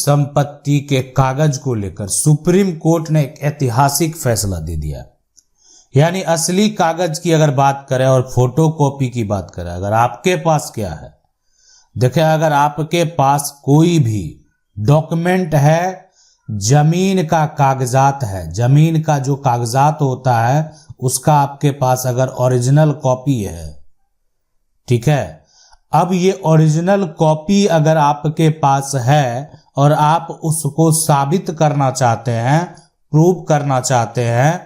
संपत्ति के कागज को लेकर सुप्रीम कोर्ट ने एक ऐतिहासिक फैसला दे दिया। यानी असली कागज की अगर बात करें और फोटोकॉपी की बात करें, अगर आपके पास क्या है, देखें, अगर आपके पास कोई भी डॉक्यूमेंट है, जमीन का कागजात है, जमीन का जो कागजात होता है उसका आपके पास अगर ओरिजिनल कॉपी है, ठीक है, अब ये ओरिजिनल कॉपी अगर आपके पास है और आप उसको साबित करना चाहते हैं, प्रूव करना चाहते हैं,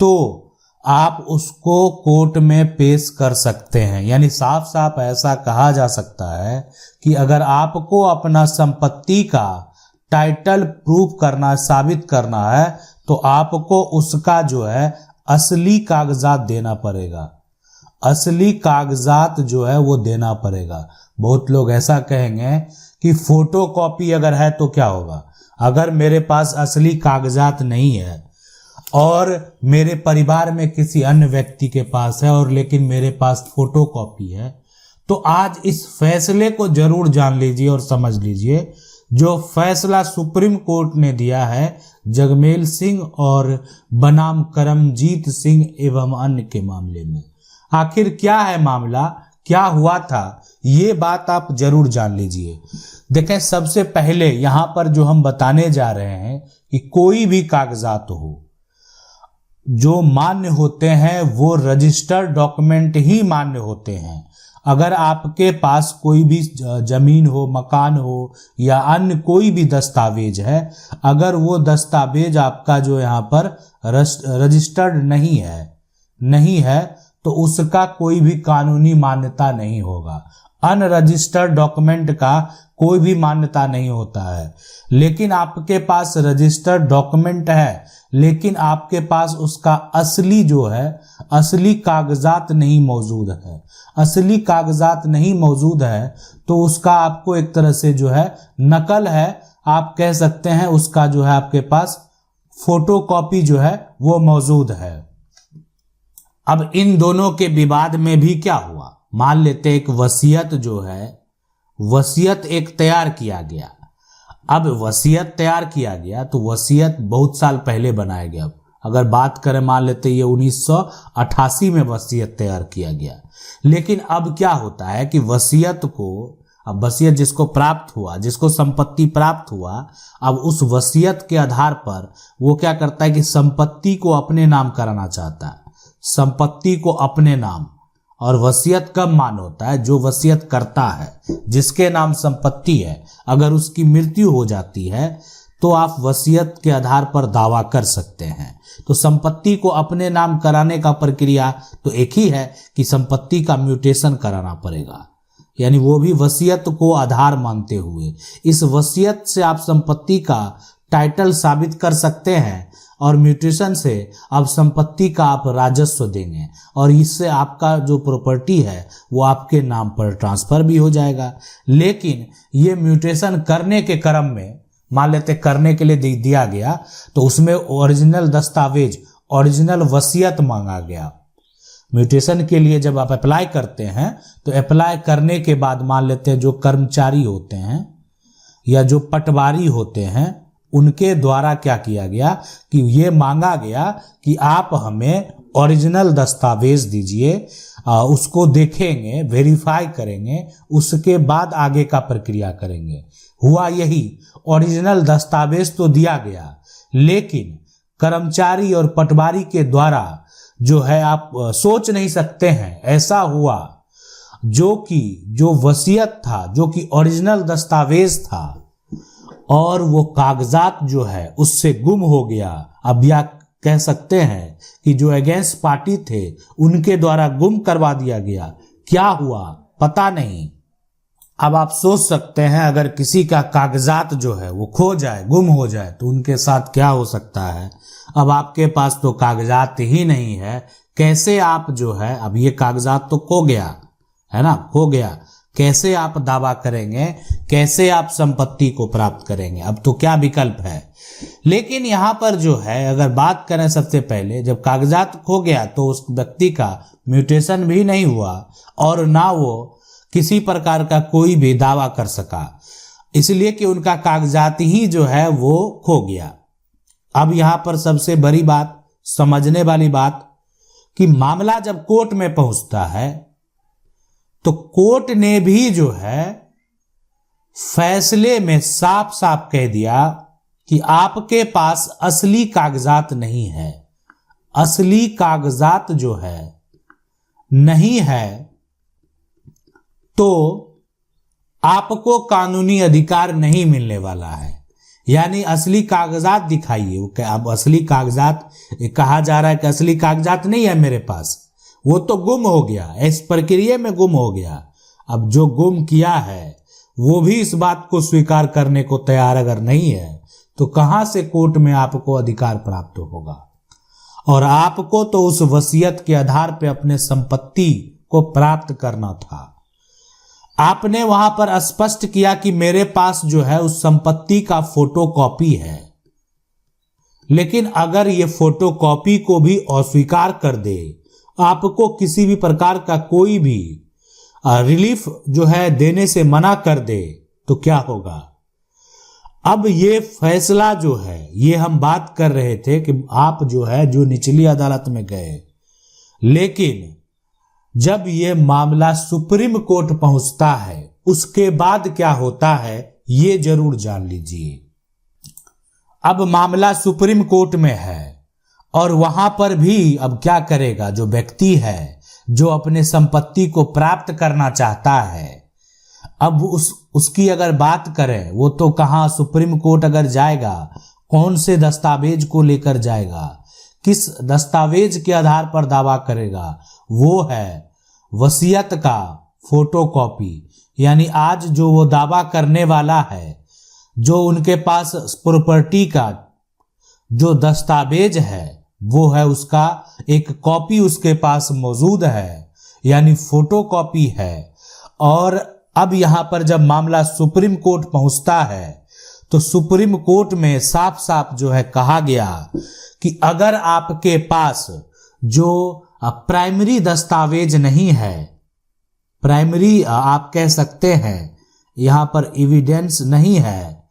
तो आप उसको कोर्ट में पेश कर सकते हैं। यानी साफ साफ ऐसा कहा जा सकता है कि अगर आपको अपना संपत्ति का टाइटल प्रूव करना, साबित करना है, तो आपको उसका जो है असली कागजात देना पड़ेगा। असली कागजात जो है वो देना पड़ेगा। बहुत लोग ऐसा कहेंगे कि फोटोकॉपी अगर है तो क्या होगा। अगर मेरे पास असली कागजात नहीं है और मेरे परिवार में किसी अन्य व्यक्ति के पास है और लेकिन मेरे पास फोटोकॉपी है, तो आज इस फैसले को जरूर जान लीजिए और समझ लीजिए। जो फैसला सुप्रीम कोर्ट ने दिया है जगमेल सिंह और बनाम करमजीत सिंह एवं अन्य के मामले में, आखिर क्या है मामला, क्या हुआ था, ये बात आप जरूर जान लीजिए। देखें, सबसे पहले यहां पर जो हम बताने जा रहे हैं कि कोई भी कागजात हो जो मान्य होते हैं वो रजिस्टर्ड डॉक्यूमेंट ही मान्य होते हैं। अगर आपके पास कोई भी जमीन हो, मकान हो या अन्य कोई भी दस्तावेज है, अगर वो दस्तावेज आपका जो यहाँ पर रजिस्टर्ड नहीं है तो उसका कोई भी कानूनी मान्यता नहीं होगा। अनरजिस्टर्ड डॉक्यूमेंट का कोई भी मान्यता नहीं होता है। लेकिन आपके पास रजिस्टर्ड डॉक्यूमेंट है, लेकिन आपके पास उसका असली जो है, असली कागजात नहीं मौजूद है, असली कागजात नहीं मौजूद है, तो उसका आपको एक तरह से जो है नकल है, आप कह सकते हैं, उसका जो है आपके पास फोटोकॉपी जो है वो मौजूद है। अब इन दोनों के विवाद में भी क्या हुआ, मान लेते एक वसीयत जो है, वसीयत एक तैयार किया गया। अब वसीयत तैयार किया गया तो वसीयत बहुत साल पहले बनाया गया। अगर बात करें, मान लेते ये 1988 में वसीयत तैयार किया गया। लेकिन अब क्या होता है कि वसीयत को, अब वसीयत जिसको प्राप्त हुआ, जिसको संपत्ति प्राप्त हुआ, अब उस वसीयत के आधार पर वो क्या करता है कि संपत्ति को अपने नाम कराना चाहता है, संपत्ति को अपने नाम। और वसीयत कब मान होता है, जो वसीयत करता है, जिसके नाम संपत्ति है, अगर उसकी मृत्यु हो जाती है तो आप वसीयत के आधार पर दावा कर सकते हैं। तो संपत्ति को अपने नाम कराने का प्रक्रिया तो एक ही है कि संपत्ति का म्यूटेशन कराना पड़ेगा। यानी वो भी वसीयत को आधार मानते हुए इस वसीयत से आप संपत्ति का टाइटल साबित कर सकते हैं और म्यूटेशन से अब संपत्ति का आप राजस्व देंगे और इससे आपका जो प्रॉपर्टी है वो आपके नाम पर ट्रांसफर भी हो जाएगा। लेकिन ये म्यूटेशन करने के क्रम में, मान लेते करने के लिए दिया गया तो उसमें ओरिजिनल दस्तावेज, ओरिजिनल वसीयत मांगा गया। म्यूटेशन के लिए जब आप अप्लाई करते हैं तो अप्लाई करने के बाद मान लेते हैं जो कर्मचारी होते हैं या जो पटवारी होते हैं उनके द्वारा क्या किया गया कि ये मांगा गया कि आप हमें ओरिजिनल दस्तावेज दीजिए, उसको देखेंगे, वेरीफाई करेंगे, उसके बाद आगे का प्रक्रिया करेंगे। हुआ यही, ओरिजिनल दस्तावेज तो दिया गया लेकिन कर्मचारी और पटवारी के द्वारा जो है आप सोच नहीं सकते हैं, ऐसा हुआ जो वसीयत था, जो कि ओरिजिनल दस्तावेज था और वो कागजात जो है उससे गुम हो गया। अब या कह सकते हैं कि जो अगेंस्ट पार्टी थे उनके द्वारा गुम करवा दिया गया। क्या हुआ पता नहीं। अब आप सोच सकते हैं अगर किसी का कागजात जो है वो खो जाए, गुम हो जाए तो उनके साथ क्या हो सकता है। अब आपके पास तो कागजात ही नहीं है, कैसे आप जो है, अब ये कागजात तो खो गया है ना, खो गया, कैसे आप दावा करेंगे, कैसे आप संपत्ति को प्राप्त करेंगे। अब तो क्या विकल्प है। लेकिन यहाँ पर जो है अगर बात करें, सबसे पहले जब कागजात खो गया तो उस व्यक्ति का म्यूटेशन भी नहीं हुआ और ना वो किसी प्रकार का कोई भी दावा कर सका। इसलिए कि उनका कागजात ही जो है वो खो गया। अब यहां पर सबसे बड़ी बात, समझने वाली बात, कि मामला जब कोर्ट में पहुंचता है तो कोर्ट ने भी जो है फैसले में साफ साफ कह दिया कि आपके पास असली कागजात नहीं है। असली कागजात जो है नहीं है तो आपको कानूनी अधिकार नहीं मिलने वाला है। यानी असली कागजात दिखाइए। वो अब असली कागजात कहा जा रहा है कि असली कागजात नहीं है मेरे पास, वो तो गुम हो गया, इस प्रक्रिया में गुम हो गया। अब जो गुम किया है वो भी इस बात को स्वीकार करने को तैयार अगर नहीं है तो कहां से कोर्ट में आपको अधिकार प्राप्त होगा। और आपको तो उस वसीयत के आधार पर अपने संपत्ति को प्राप्त करना था। आपने वहां पर स्पष्ट किया कि मेरे पास जो है उस संपत्ति का फोटोकॉपी है, लेकिन अगर ये फोटोकॉपी को भी अस्वीकार कर दे, आपको किसी भी प्रकार का कोई भी रिलीफ जो है देने से मना कर दे, तो क्या होगा। अब ये फैसला जो है, ये हम बात कर रहे थे कि आप जो है जो निचली अदालत में गए, लेकिन जब ये मामला सुप्रीम कोर्ट पहुंचता है उसके बाद क्या होता है ये जरूर जान लीजिए। अब मामला सुप्रीम कोर्ट में है और वहां पर भी अब क्या करेगा जो व्यक्ति है जो अपने संपत्ति को प्राप्त करना चाहता है। अब उसकी अगर बात करें, वो तो कहां सुप्रीम कोर्ट अगर जाएगा, कौन से दस्तावेज को लेकर जाएगा, किस दस्तावेज के आधार पर दावा करेगा, वो है वसीयत का फोटोकॉपी। यानी आज जो वो दावा करने वाला है, जो उनके पास प्रॉपर्टी का जो दस्तावेज है वो है उसका एक कॉपी उसके पास मौजूद है, यानी फोटोकॉपी है। और अब यहां पर जब मामला सुप्रीम कोर्ट पहुंचता है तो सुप्रीम कोर्ट में साफ साफ जो है कहा गया कि अगर आपके पास जो प्राइमरी दस्तावेज नहीं है, प्राइमरी आप कह सकते हैं यहां पर एविडेंस नहीं है,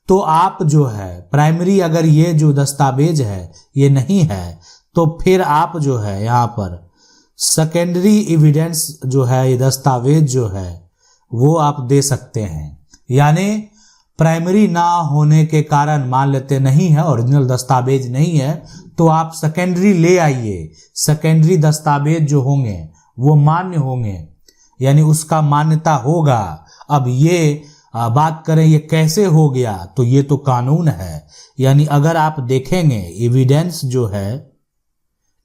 तो आप जो है प्राइमरी अगर ये जो दस्तावेज है ये नहीं है, तो फिर आप जो है यहां पर सेकेंडरी एविडेंस जो है, ये दस्तावेज जो है वो आप दे सकते हैं। यानी प्राइमरी ना होने के कारण मान लेते नहीं है, ओरिजिनल दस्तावेज नहीं है, तो आप सेकेंडरी ले आइए। सेकेंडरी दस्तावेज जो होंगे वो मान्य होंगे, यानी उसका मान्यता होगा। अब ये बात करें ये कैसे हो गया, तो ये तो कानून है। यानी अगर आप देखेंगे एविडेंस जो है,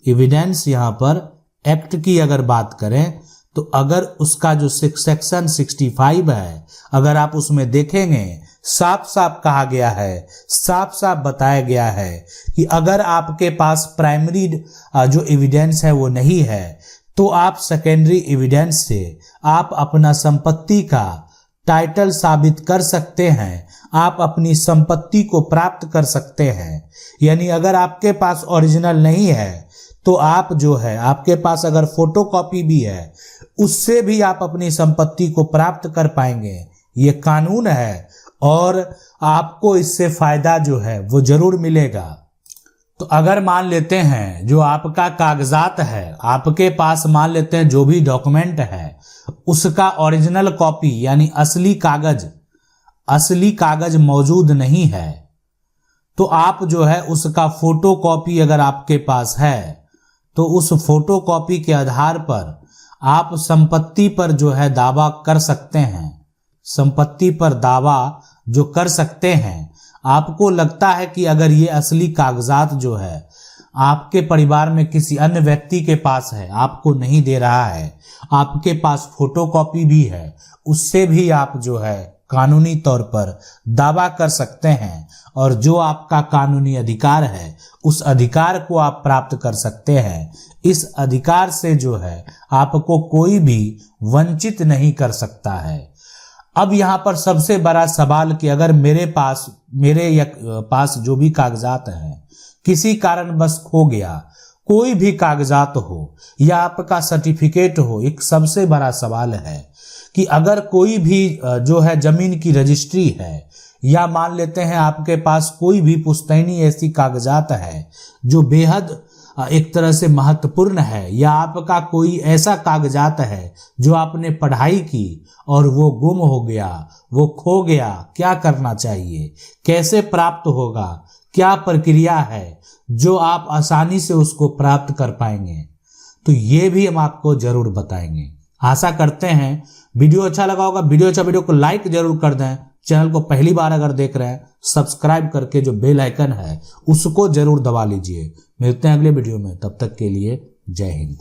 एविडेंस यहाँ पर एक्ट की अगर बात करें तो अगर उसका जो सेक्शन 65 है, अगर आप उसमें देखेंगे साफ साफ कहा गया है, साफ साफ बताया गया है कि अगर आपके पास प्राइमरी जो एविडेंस है वो नहीं है, तो आप सेकेंडरी एविडेंस से आप अपना संपत्ति का टाइटल साबित कर सकते हैं, आप अपनी संपत्ति को प्राप्त कर सकते हैं। यानी अगर आपके पास ओरिजिनल नहीं है तो आप जो है, आपके पास अगर फोटोकॉपी भी है, उससे भी आप अपनी संपत्ति को प्राप्त कर पाएंगे। ये कानून है और आपको इससे फायदा जो है वो जरूर मिलेगा। तो अगर मान लेते हैं जो आपका कागजात है, आपके पास मान लेते हैं जो भी डॉक्यूमेंट है उसका ओरिजिनल कॉपी यानी असली कागज मौजूद नहीं है, तो आप जो है उसका फोटोकॉपी अगर आपके पास है तो उस फोटोकॉपी के आधार पर आप संपत्ति पर जो है दावा कर सकते हैं। संपत्ति पर दावा जो कर सकते हैं, आपको लगता है कि अगर ये असली कागजात जो है आपके परिवार में किसी अन्य व्यक्ति के पास है, आपको नहीं दे रहा है, आपके पास फोटोकॉपी भी है, उससे भी आप जो है कानूनी तौर पर दावा कर सकते हैं और जो आपका कानूनी अधिकार है उस अधिकार को आप प्राप्त कर सकते हैं। इस अधिकार से जो है आपको कोई भी वंचित नहीं कर सकता है। अब यहाँ पर सबसे बड़ा सवाल कि अगर मेरे पास जो भी कागजात हैं किसी कारणवश खो गया, कोई भी कागजात हो या आपका सर्टिफिकेट हो, एक सबसे बड़ा सवाल है कि अगर कोई भी जो है जमीन की रजिस्ट्री है, या मान लेते हैं आपके पास कोई भी पुश्तैनी ऐसी कागजात है जो बेहद एक तरह से महत्वपूर्ण है, या आपका कोई ऐसा कागजात है जो आपने पढ़ाई की और वो गुम हो गया, वो खो गया, क्या करना चाहिए, कैसे प्राप्त होगा, क्या प्रक्रिया है जो आप आसानी से उसको प्राप्त कर पाएंगे, तो ये भी हम आपको जरूर बताएंगे। आशा करते हैं वीडियो अच्छा लगा होगा। वीडियो को लाइक जरूर कर दें। चैनल को पहली बार अगर देख रहे हैं, सब्सक्राइब करके जो बेल आइकन है उसको जरूर दबा लीजिए। मिलते हैं अगले वीडियो में, तब तक के लिए जय हिंद।